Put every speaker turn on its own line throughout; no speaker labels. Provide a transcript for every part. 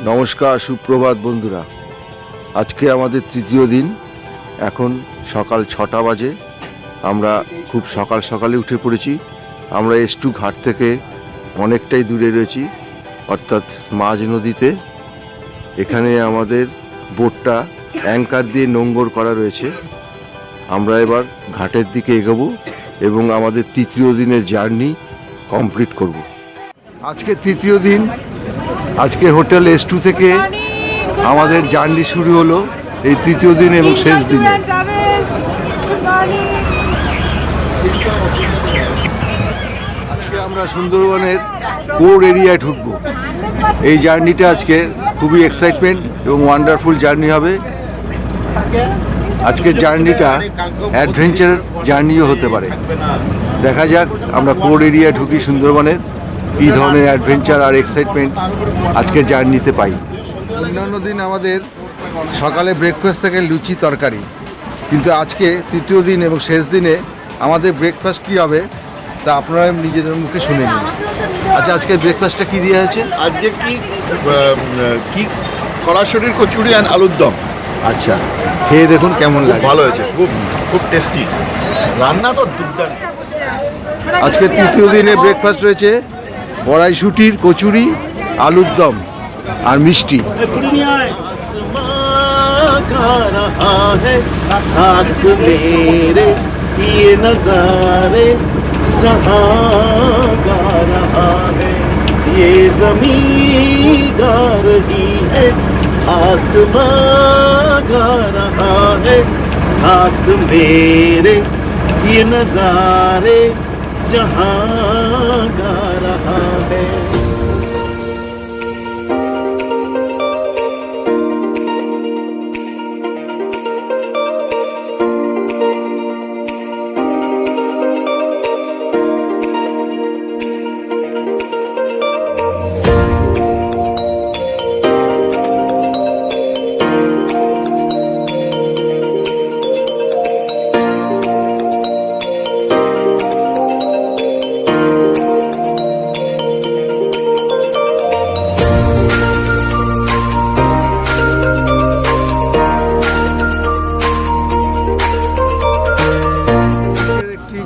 নমস্কার, সুপ্রভাত বন্ধুরা। আজকে আমাদের তৃতীয় দিন। এখন সকাল 6টা বাজে। আমরা খুব সকালে উঠে পড়েছি। আমরা S2 ঘাট থেকে অনেকটাই দূরে রয়েছি, অর্থাৎ মাঝ নদীতে। এখানে আমাদের বোটটা অ্যাঙ্কার দিয়ে নোঙর করা রয়েছে। আমরা এবার ঘাটের দিকে এগোবো এবং আমাদের তৃতীয় দিনের জার্নি কমপ্লিট করব। আজকে তৃতীয় দিন। আজকে হোটেল S2 থেকে আমাদের জার্নি শুরু হলো এই তৃতীয় দিন এবং শেষ দিনে। আজকে আমরা সুন্দরবনের কোর এরিয়ায় ঢুকবো। এই জার্নিটা আজকে খুবই এক্সাইটমেন্ট এবং ওয়ান্ডারফুল জার্নি হবে। আজকের জার্নিটা অ্যাডভেঞ্চার জার্নিও হতে পারে। দেখা যাক আমরা কোর এরিয়ায় ঢুকি সুন্দরবনের, কী ধরনের অ্যাডভেঞ্চার আর এক্সাইটমেন্ট আজকের জার্নিতে পাই। অন্যান্য দিন আমাদের সকালে ব্রেকফাস্ট থেকে লুচি তরকারি, কিন্তু আজকে তৃতীয় দিন এবং শেষ দিনে আমাদের ব্রেকফাস্ট কী হবে তা আপনারা নিজেদের মুখে শুনে নিন। আচ্ছা, আজকের ব্রেকফাস্টটা কী দেওয়া হয়েছে?
আজকে কি কড়াশুটির কচুরি আর আলুর দম।
আচ্ছা, খেয়ে দেখুন কেমন লাগে।
ভালো হয়েছে, খুব টেস্টি রান্না তো দুর্দান্ত।
আজকে তৃতীয় দিনে ব্রেকফাস্ট রয়েছে কড়াইশুটির কচুরি, আলুর দম আর মিষ্টি।
आसमां गा रहा है साथ मेरे, ये नजारे जहां गा रहा है।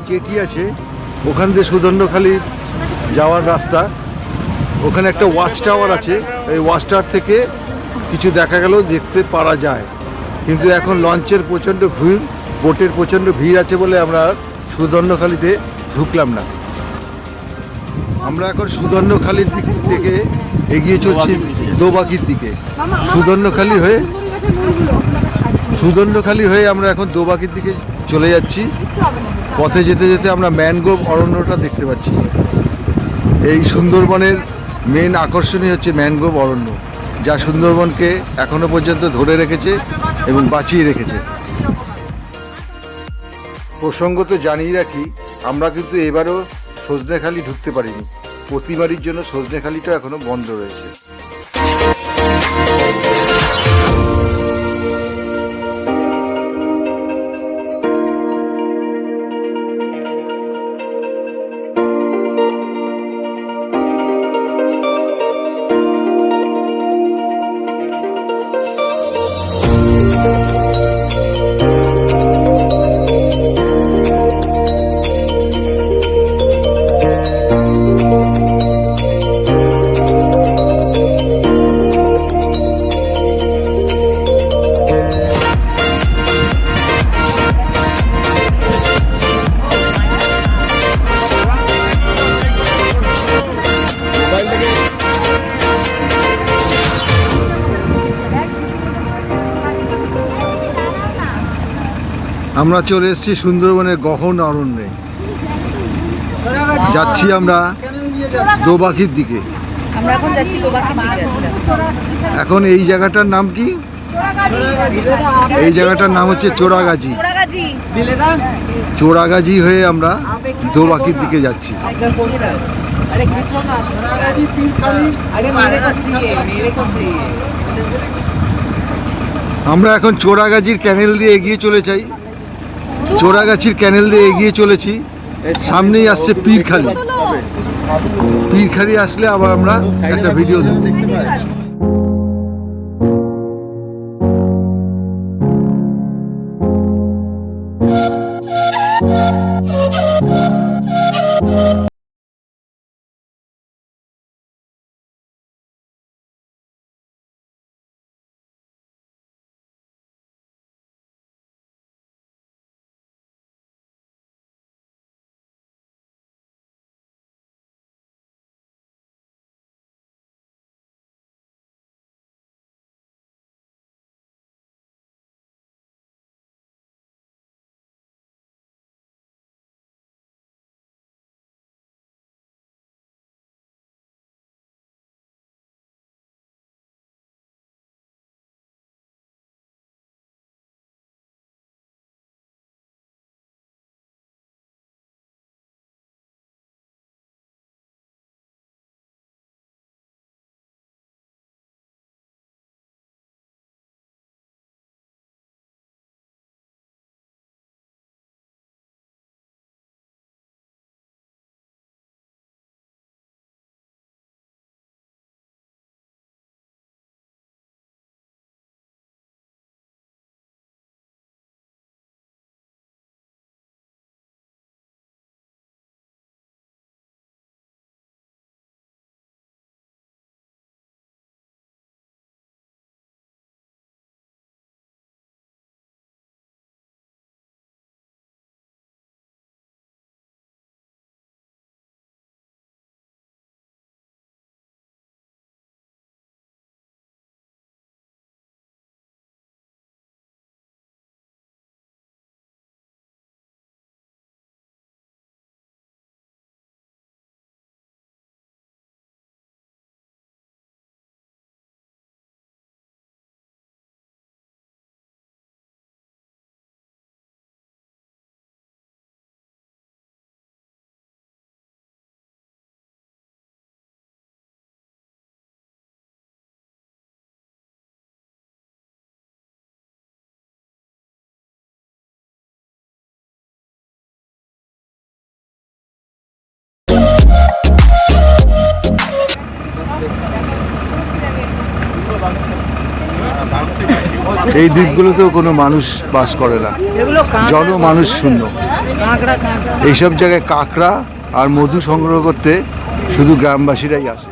জেটি আছে, ওখান দিয়ে সুদণ্ডখালি যাওয়ার রাস্তা। ওখানে একটা ওয়াচ টাওয়ার আছে, এই ওয়াচ টাওয়ার থেকে কিছু দেখা গেল, দেখতে পারা যায়। কিন্তু এখন লঞ্চের প্রচণ্ড ভিড়, বোটের প্রচণ্ড ভিড় আছে বলে আমরা সুদণ্ডখালিতে ঢুকলাম না। আমরা এখন সুদণ্ডখালির দিক থেকে এগিয়ে চলছি দোবাকির দিকে। সুদণ্ডখালি হয়ে আমরা এখন দোবাকির দিকে চলে যাচ্ছি। পথে যেতে যেতে আমরা ম্যানগ্রোভ অরণ্যটা দেখতে পাচ্ছি। এই সুন্দরবনের মেন আকর্ষণই হচ্ছে ম্যানগ্রোভ অরণ্য, যা সুন্দরবনকে এখনো পর্যন্ত ধরে রেখেছে এবং বাঁচিয়ে রেখেছে। প্রসঙ্গত জানিয়ে রাখি, আমরা কিন্তু এবারও সজনেখালি ঢুকতে পারিনি। প্রতিবারের জন্য সজনেখালিটা এখনো বন্ধ রয়েছে। আমরা চলে এসেছি সুন্দরবনের গহন অরণ্যে। যাচ্ছি আমরা দোবাকির দিকে। এখন এই জায়গাটার নাম কি? এই জায়গাটার নাম হচ্ছে চোরাগাজি। চোরাগাজি হয়ে আমরা দোবাকির দিকে যাচ্ছি। আমরা এখন চোরাগাছির ক্যানেল দিয়ে এগিয়ে চলে যাই। চোরাগাছির ক্যানেল দিয়ে এগিয়ে চলেছি। সামনেই আসছে পীরখালি। পীরখালি আসলে আবার আমরা একটা ভিডিও দেখতে পাই। এই দ্বীপগুলোতেও কোনো মানুষ বাস করে না, জনমানুষ শূন্য। এইসব জায়গায় কাঁকড়া আর মধু সংগ্রহ করতে শুধু গ্রামবাসীরাই আসে।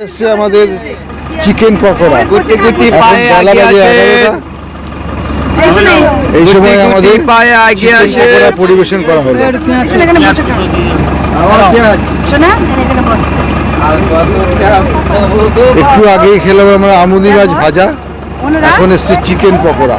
এসছে আমাদের চিকেন পকোড়া। এখন বেলা বাজে 11টা। এই সময় আমাদের চিকেন পকোড়া পরিবেশন করা হলো। একটু আগেই খেলাম আমরা আমুদি মাছ ভাজা, এখন এসছে চিকেন পকোড়া।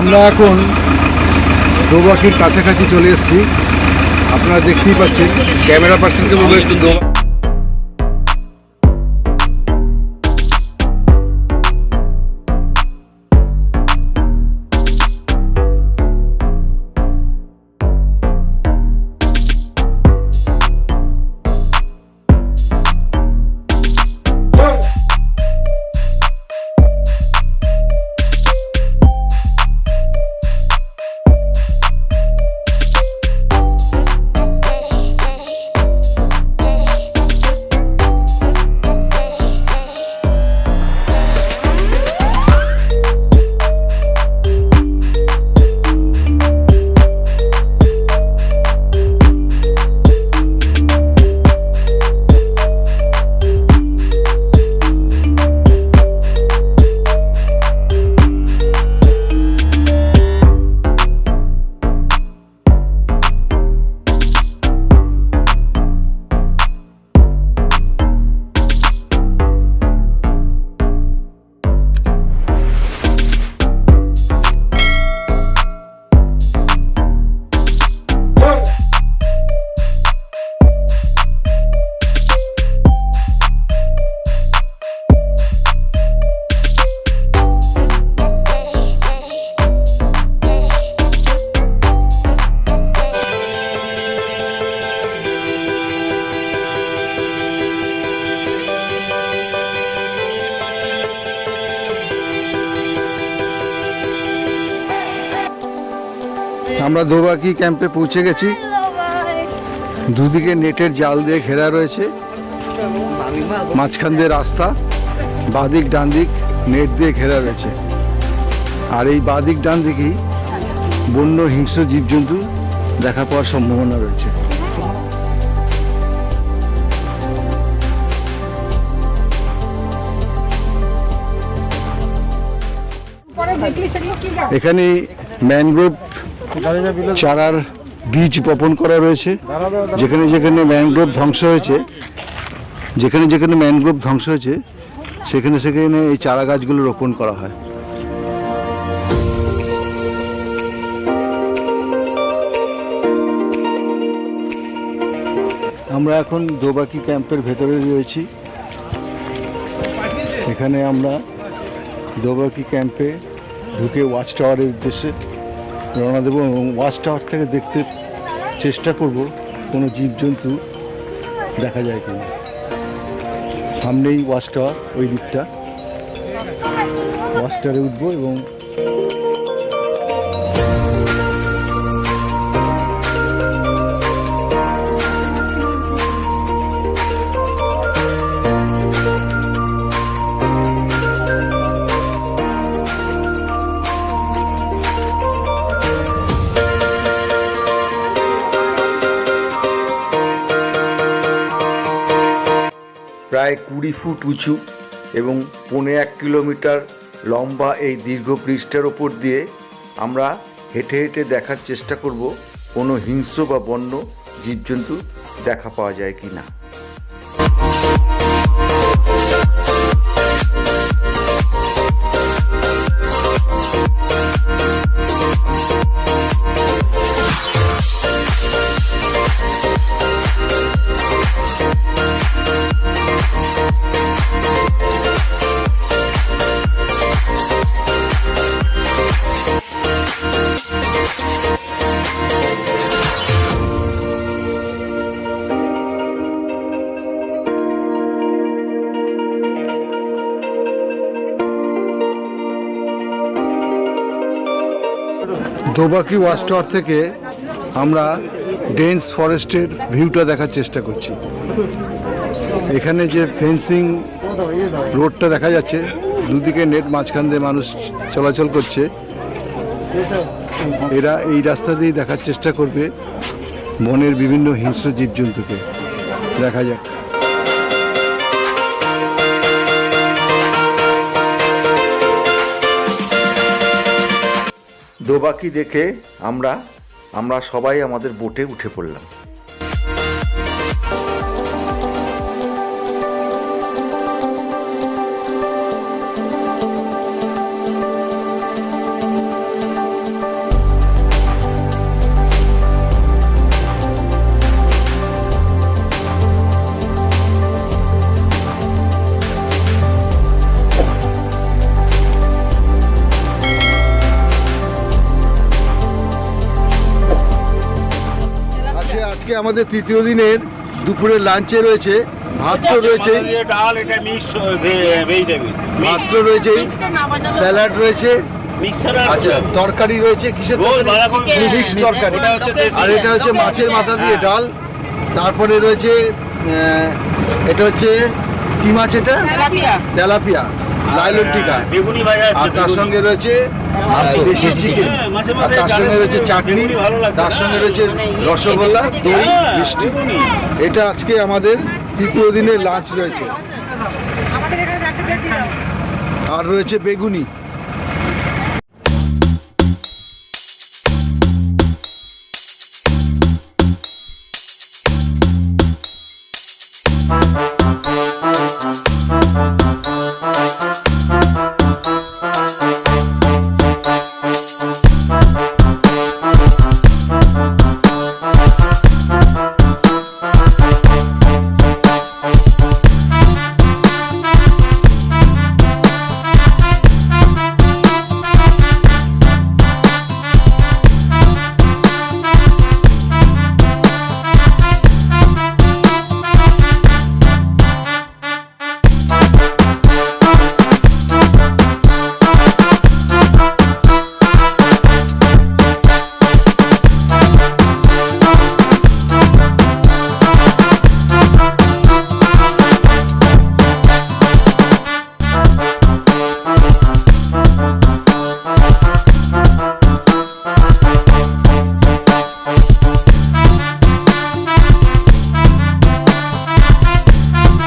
আমরা এখন দোবাকির কাছাকাছি চলে এসেছি। আপনারা দেখতেই পাচ্ছেন, ক্যামেরা পার্সনকে বলবো একটু আমরা দোবাকি ক্যাম্পে পৌঁছে গেছি। দুদিকে নেটের জাল দিয়ে ঘেরা রয়েছে, মাঝখান দিয়ে রাস্তা, বাদিক ডান দিক নেট দিয়ে ঘেরা রয়েছে। আর এই বাদিক ডান দিকেই বন্য হিংস্র জীবজন্তু দেখা পাওয়ার সম্ভাবনা রয়েছে। এখানে ম্যানগ্রোভ চারার বীজ বপন করা রয়েছে। যেখানে যেখানে ম্যানগ্রোভ ধ্বংস হয়েছে, সেখানে সেখানে এই চারা গাছগুলো রোপণ করা হয়। আমরা এখন দোবাকি ক্যাম্পের ভেতরে রয়েছি। এখানে আমরা দোবাকি ক্যাম্পে ঢুকে ওয়াচ টাওয়ারের উদ্দেশ্যে রওনা দেবো এবং ওয়াচ টাওয়ার থেকে দেখতে চেষ্টা করব কোনো জীবজন্তু দেখা যায় কিনা। সামনেই ওয়াচ টাওয়ার, ওই দিকটা ওয়াচ টাওয়ারে উঠবো এবং প্রায় 20 ফুট উঁচু এবং 1.25 কিলোমিটার লম্বা এই দীর্ঘ ব্রিজটার ওপর দিয়ে আমরা হেঁটে হেঁটে দেখার চেষ্টা করব কোনো হিংস্র বা বন্য জীবজন্তু দেখা পাওয়া যায় কি না। দোবাকি ওয়াচ টাওয়ার থেকে আমরা ডেন্স ফরেস্টের ভিউটা দেখার চেষ্টা করছি। এখানে যে ফেন্সিং রোডটা দেখা যাচ্ছে, দুদিকে নেট, মাঝখান দিয়ে মানুষ চলাচল করছে। এরা এই রাস্তা দিয়েই দেখার চেষ্টা করবে বনের বিভিন্ন হিংস্র জীবজন্তুকে। দেখা যাক। দোবাকি দেখে আমরা সবাই আমাদের বোটে উঠে পড়লাম। আজকে আমাদের তৃতীয় দিনের দুপুরের লাঞ্চে রয়েছে ভাত রয়েছে, ভাত রয়েছে, স্যালাড রয়েছে, আচ্ছা তরকারি রয়েছে, কিসের মিক্স তরকারি, আর এটা হচ্ছে মাছের মাথা দিয়ে ডাল। তারপরে রয়েছে এটা হচ্ছে কি মাছ, এটা তেলাপিয়া, লাইলন টিকা, আর তার সঙ্গে রয়েছে দেশি চিকেন, আর তার সঙ্গে রয়েছে চাটনি, তার সঙ্গে রয়েছে রসগোল্লা, দই, মিষ্টি। এটা আজকে আমাদের তৃতীয় দিনের লাঞ্চ রয়েছে। আর রয়েছে বেগুনি।